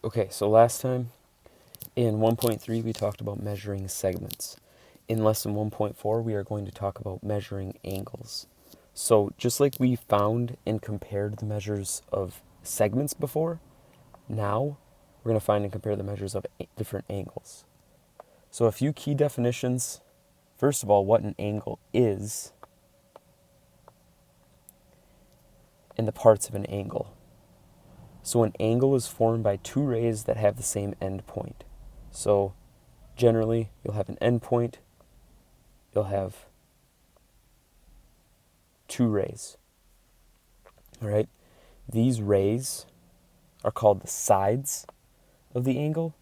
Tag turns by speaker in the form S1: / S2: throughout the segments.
S1: Okay, so last time in 1.3 we talked about measuring segments. In lesson 1.4 we are going to talk about measuring angles. So just like we found and compared the measures of segments before, now we're going to find and compare the measures of different angles. So a few key definitions. First of all, what an angle is and the parts of an angle. So an angle is formed by two rays that have the same end point. So generally, you'll have an end point, you'll have two rays. All right? These rays are called the sides of the angle.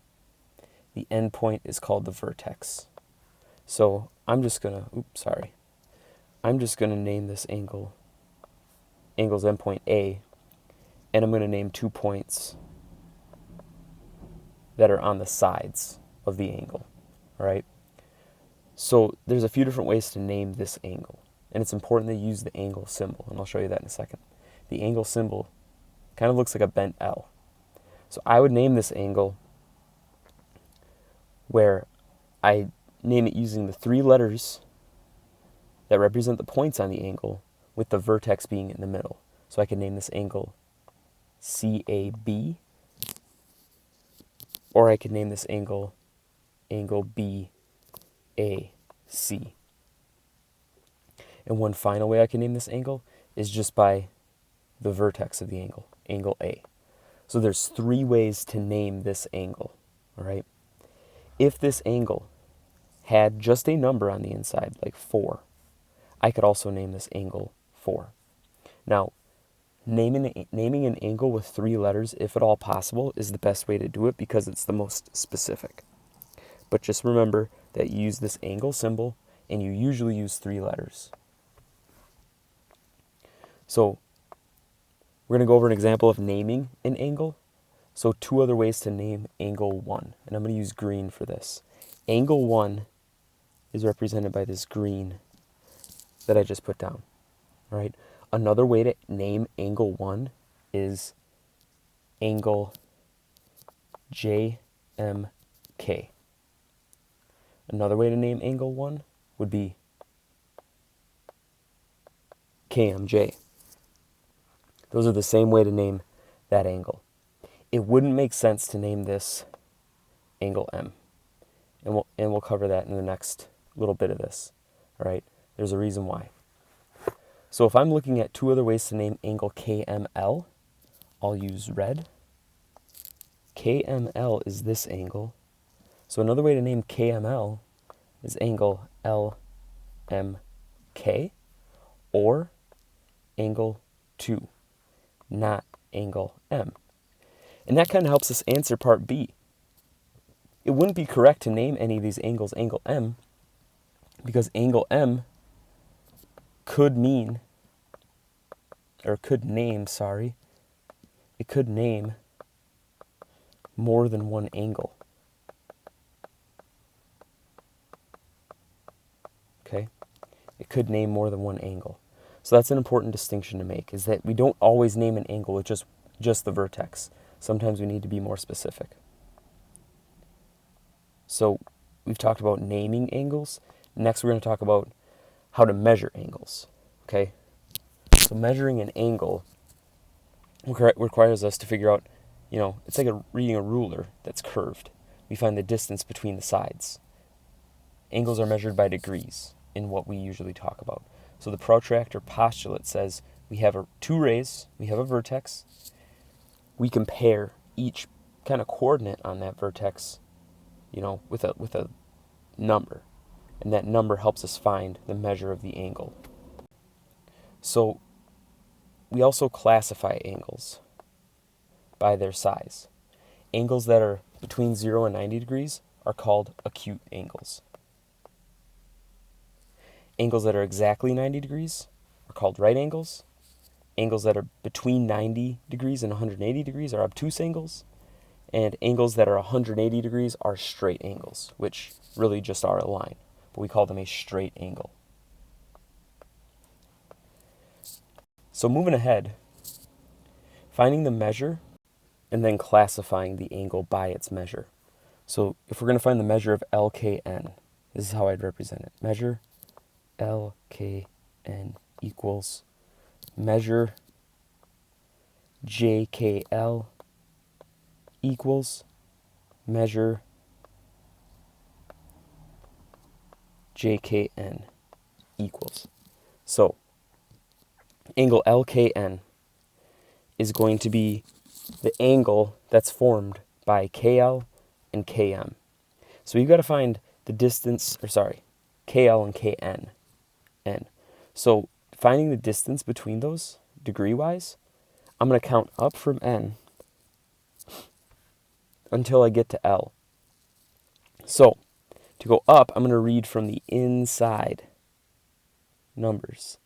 S1: The end point is called the vertex. So I'm just going to name this angle's endpoint A, and I'm going to name 2 points that are on the sides of the angle. All right? So there's a few different ways to name this angle, and it's important to use the angle symbol, and I'll show you that in a second. The angle symbol kind of looks like a bent L. So I would name this angle where I name it using the 3 letters that represent the points on the angle, with the vertex being in the middle. So I could name this angle CAB, or I could name this angle BAC. And one final way I can name this angle is just by the vertex of the angle, angle A. So there's 3 ways to name this angle, all right? If this angle had just a number on the inside, like 4, I could also name this angle 4. Now, naming an angle with 3 letters, if at all possible, is the best way to do it because it's the most specific. But just remember that you use this angle symbol and you usually use 3 letters. So we're going to go over an example of naming an angle. So 2 other ways to name angle 1, and I'm going to use green for this. Angle 1 is represented by this green that I just put down. All right. Another way to name angle 1 is angle JMK. Another way to name angle 1 would be KMJ. Those are the same way to name that angle. It wouldn't make sense to name this angle M. And we'll cover that in the next little bit of this. All right? There's a reason why. So if I'm looking at 2 other ways to name angle KML, I'll use red. KML is this angle. So another way to name KML is angle LMK, or angle 2, not angle M. And that kind of helps us answer part B. It wouldn't be correct to name any of these angles angle M, because angle M could name more than one angle. Okay? It could name more than one angle. So that's an important distinction to make, is that we don't always name an angle with just the vertex. Sometimes we need to be more specific. So we've talked about naming angles. Next we're going to talk about how to measure angles. Okay? So measuring an angle requires us to figure out, it's like reading a ruler that's curved. We find the distance between the sides. Angles are measured by degrees in what we usually talk about. So the protractor postulate says we have 2 rays, we have a vertex. We compare each kind of coordinate on that vertex, with a number. And that number helps us find the measure of the angle. So we also classify angles by their size. Angles that are between 0 and 90 degrees are called acute angles. Angles that are exactly 90 degrees are called right angles. Angles that are between 90 degrees and 180 degrees are obtuse angles. And angles that are 180 degrees are straight angles, which really just are a line, but we call them a straight angle. So moving ahead, finding the measure and then classifying the angle by its measure. So if we're going to find the measure of LKN, this is how I'd represent it. Measure LKN equals measure JKL equals measure JKN equals. So angle LKN is going to be the angle that's formed by KL and KM. So you've got to find the distance, KL and KN. So finding the distance between those degree-wise, I'm going to count up from N until I get to L. So to go up, I'm going to read from the inside numbers.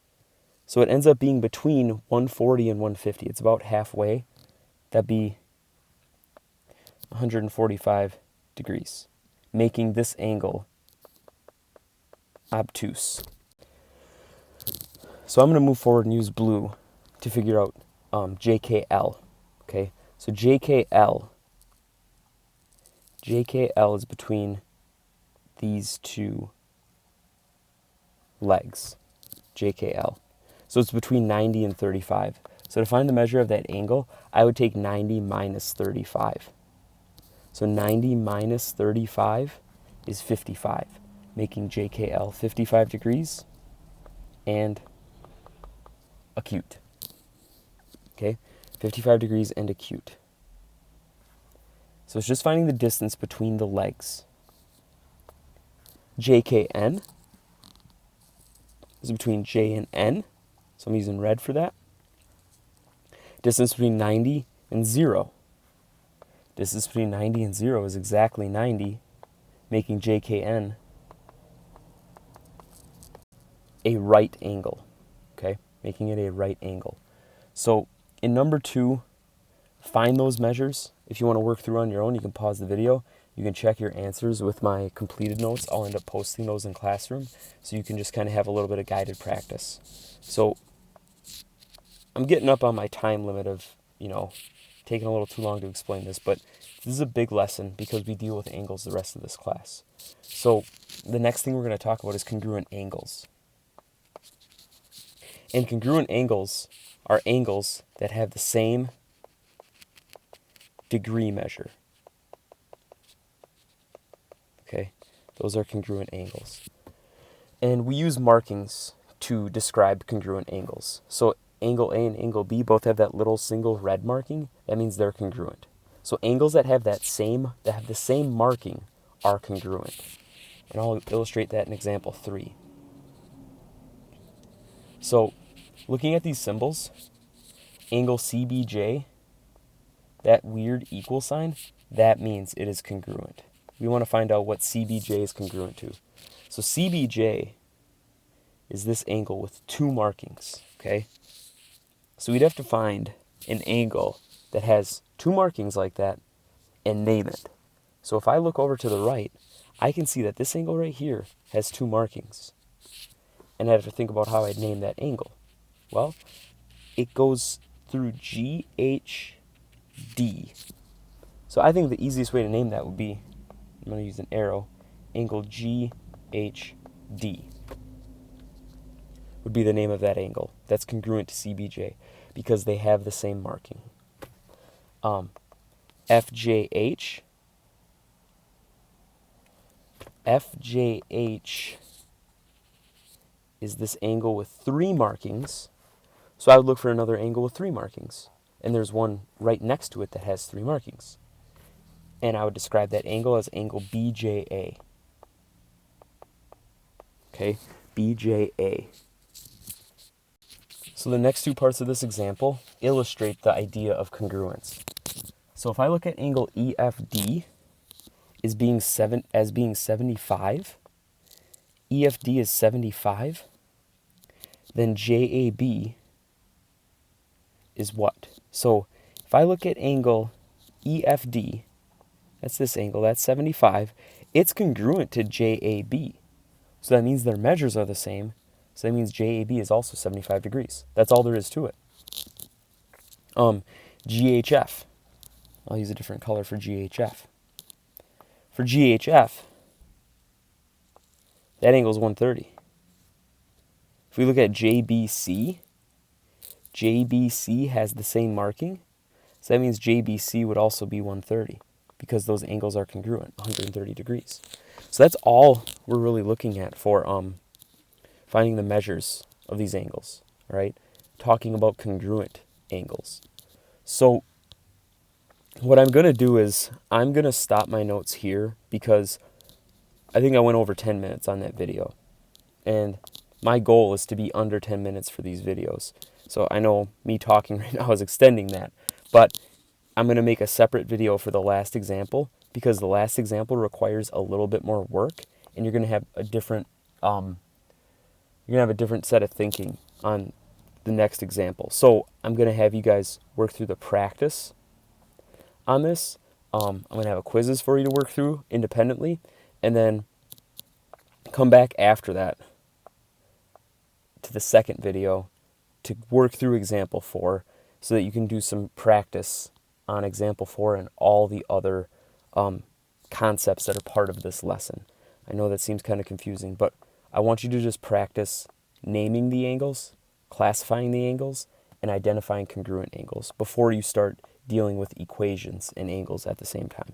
S1: So it ends up being between 140 and 150. It's about halfway. That'd be 145 degrees, making this angle obtuse. So I'm going to move forward and use blue to figure out JKL. Okay, so JKL is between these two legs, JKL. So it's between 90 and 35. So to find the measure of that angle, I would take 90 minus 35. So 90 minus 35 is 55, making JKL 55 degrees and acute. Okay, 55 degrees and acute. So it's just finding the distance between the legs. JKN is between J and N, so I'm using red for that. Distance between 90 and 0. Distance between 90 and 0 is exactly 90, making JKN a right angle. Okay, making it a right angle. So in number 2, find those measures. If you want to work through on your own, you can pause the video. You can check your answers with my completed notes. I'll end up posting those in Classroom, so you can just kind of have a little bit of guided practice. So I'm getting up on my time limit of, taking a little too long to explain this, but this is a big lesson because we deal with angles the rest of this class. So the next thing we're going to talk about is congruent angles. And congruent angles are angles that have the same degree measure. Okay, those are congruent angles. And we use markings to describe congruent angles. So angle A and angle B both have that little single red marking. That means they're congruent. So angles that have the same marking are congruent. And I'll illustrate that in example 3. So looking at these symbols, angle CBJ, that weird equal sign, that means it is congruent. We want to find out what CBJ is congruent to. So CBJ is this angle with 2 markings, okay? So we'd have to find an angle that has 2 markings like that and name it. So if I look over to the right, I can see that this angle right here has 2 markings. And I have to think about how I'd name that angle. Well, it goes through GHD. So I think the easiest way to name that would be, I'm going to use an arrow, angle GHD would be the name of that angle. That's congruent to CBJ because they have the same marking. FJH is this angle with 3 markings. So I would look for another angle with 3 markings. And there's one right next to it that has 3 markings. And I would describe that angle as angle BJA. Okay, BJA. So the next 2 parts of this example illustrate the idea of congruence. So if I look at angle EFD as being 75, EFD is 75, then JAB is what? So if I look at angle EFD, that's this angle, that's 75, it's congruent to JAB. So that means their measures are the same. So that means JAB is also 75 degrees. That's all there is to it. GHF. I'll use a different color for GHF. For GHF, that angle is 130. If we look at JBC, JBC has the same marking, so that means JBC would also be 130 because those angles are congruent, 130 degrees. So that's all we're really looking at for finding the measures of these angles, right? Talking about congruent angles. So what I'm going to do is I'm going to stop my notes here because I think I went over 10 minutes on that video. And my goal is to be under 10 minutes for these videos. So I know me talking right now is extending that, but I'm going to make a separate video for the last example because the last example requires a little bit more work, and you're going to have a different set of thinking on the next example. So I'm going to have you guys work through the practice on this. I'm going to have a quizzes for you to work through independently, and then come back after that to the second video to work through example 4 so that you can do some practice on example 4 and all the other concepts that are part of this lesson. I know that seems kind of confusing, but I want you to just practice naming the angles, classifying the angles, and identifying congruent angles before you start dealing with equations and angles at the same time.